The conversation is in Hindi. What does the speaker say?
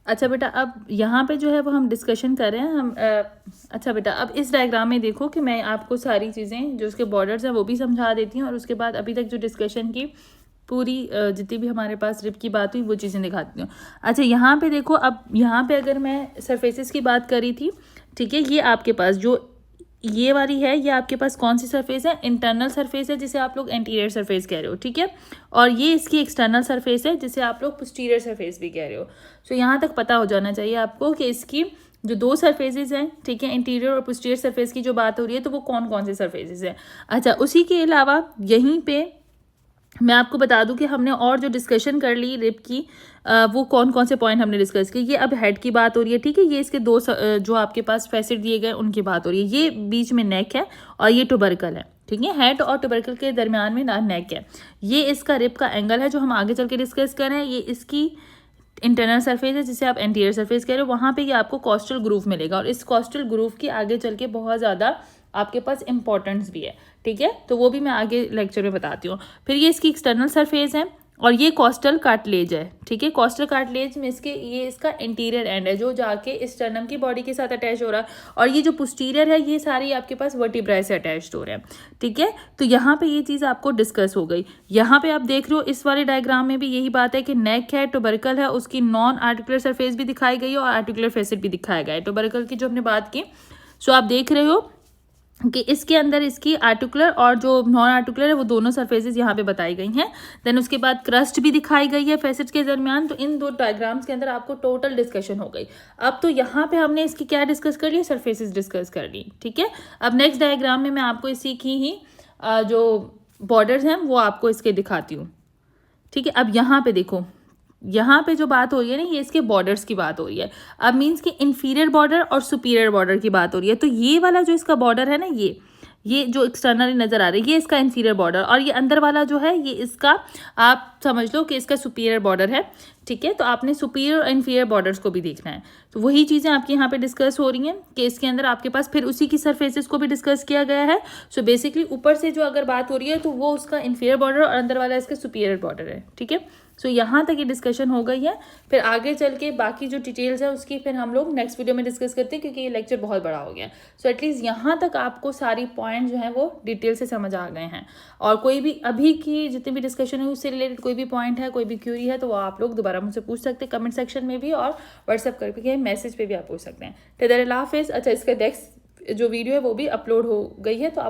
अच्छा बेटा, अब यहाँ पे जो है वो हम डिस्कशन कर रहे हैं हम अच्छा बेटा, अब इस डायग्राम में देखो कि मैं आपको सारी चीज़ें जो उसके बॉर्डर्स हैं वो भी समझा देती हूँ और उसके बाद अभी तक जो डिस्कशन की पूरी जितनी भी हमारे पास रिप की बात हुई वो चीज़ें दिखाती हूँ। अच्छा यहाँ पे देखो, अब यहाँ पे अगर मैं सरफेसेस की बात करी थी, ठीक है, ये आपके पास जो ये वाली है, ये आपके पास कौन सी सरफेस है? इंटरनल सरफेस है, जिसे आप लोग एंटीरियर सरफेस कह रहे हो, ठीक है। और ये इसकी एक्सटर्नल सरफेस है, जिसे आप लोग पोस्टीरियर सरफेस भी कह रहे हो। सो यहाँ तक पता हो जाना चाहिए आपको कि इसकी जो दो सरफेसेस हैं, ठीक है, इंटीरियर और पोस्टीरियर सरफेस की जो बात हो रही है, तो वो कौन कौन से सरफेसेस हैं। अच्छा, उसी के अलावा यहीं पे मैं आपको बता दूं कि हमने और जो डिस्कशन कर ली रिप की, वो कौन कौन से पॉइंट हमने डिस्कस किए। ये अब हेड की बात हो रही है, ठीक है, ये इसके दो जो आपके पास फैसेट दिए गए उनकी बात हो रही है। ये बीच में नेक है और ये टुबरकल है, ठीक है, हेड और टुबरकल के दरमियान में ना नेक है। ये इसका रिप का एंगल है जो हम आगे चल के डिस्कस कर रहे हैं। ये इसकी इंटरनल सरफेस है जिसे आप एंटीरियर सरफेस कह रहे हो। वहाँ पे ये आपको कॉस्टल ग्रूव मिलेगा और इस कॉस्टल ग्रूव की आगे चल के बहुत ज़्यादा आपके पास इंपॉर्टेंस भी है, ठीक है, तो वो भी मैं आगे लेक्चर में बताती हूँ। फिर ये इसकी एक्सटर्नल सरफेस है और ये कॉस्टल कार्टिलेज है, ठीक है। कॉस्टल कार्टिलेज में ये इसका इंटीरियर एंड है जो जाके स्टर्नम की बॉडी के साथ अटैच हो रहा है, और ये जो पोस्टीरियर है ये सारी आपके पास वर्टिब्राई से अटैच्ड हो रहे हैं, ठीक है। तो यहाँ पे ये चीज़ आपको डिस्कस हो गई। यहाँ पे आप देख रहे हो इस वाले डायग्राम में भी यही बात है कि नेक है, टुबरकल है, उसकी नॉन आर्टिकुलर सरफेस भी दिखाई गई है और आर्टिकुलर फेसेट भी दिखाया गया है। टुबरकल की जो हमने बात की, सो आप देख रहे हो कि इसके अंदर इसकी आर्टिकुलर और जो नॉन आर्टिकुलर है वो दोनों सरफेसेस यहाँ पे बताई गई हैं। देन उसके बाद क्रस्ट भी दिखाई गई है फैसेट्स के दरमियान। तो इन दो डायग्राम्स के अंदर आपको टोटल डिस्कशन हो गई। अब तो यहाँ पे हमने इसकी क्या डिस्कस कर लिया? सरफेसेस डिस्कस कर ली, ठीक है। अब नेक्स्ट डायग्राम में मैं आपको इसी की ही जो बॉर्डर्स हैं वो आपको इसके दिखाती हूँ, ठीक है। अब यहाँ पे देखो, यहाँ पे जो बात हो रही है ना, ये इसके बॉर्डर्स की बात हो रही है। अब मीन्स कि इंफीरियर बॉर्डर और सुपीरियर बॉर्डर की बात हो रही है। तो ये वाला जो इसका बॉर्डर है ना, ये जो एक्सटर्नली नजर आ रही है ये इसका इंफीरियर बॉर्डर, और ये अंदर वाला जो है ये इसका, आप समझ लो कि इसका सुपीरियर बॉर्डर है, ठीक है। तो आपने सुपीरियर और इंफीरियर बॉर्डर्स को भी देखना है। तो वही चीज़ें आपकी यहाँ पे डिस्कस हो रही हैं कि इसके अंदर आपके पास फिर उसी की सरफेसेस को भी डिस्कस किया गया है। सो बेसिकली ऊपर से जो अगर बात हो रही है तो वो उसका इंफीरियर बॉर्डर और अंदर वाला इसका सुपीरियर बॉर्डर है, ठीक है। सो यहाँ तक ये डिस्कशन हो गई है। फिर आगे चल के बाकी जो डिटेल्स है उसकी फिर हम लोग नेक्स्ट वीडियो में डिस्कस करते हैं, क्योंकि ये लेक्चर बहुत बड़ा हो गया। सो एटलीस्ट यहाँ तक आपको सारी पॉइंट जो है वो डिटेल से समझ आ गए हैं। और कोई भी अभी की जितनी भी डिस्कशन है उससे रिलेटेड कोई भी पॉइंट है, कोई भी क्यूरी है, तो वो आप लोग दोबारा मुझसे पूछ सकते हैं कमेंट सेक्शन में भी, और व्हाट्सएप करके मैसेज पे भी आप पूछ सकते हैं। तो अल्लाह हाफिज़। अच्छा, इसका नेक्स्ट जो वीडियो है वो भी अपलोड हो गई है, तो आप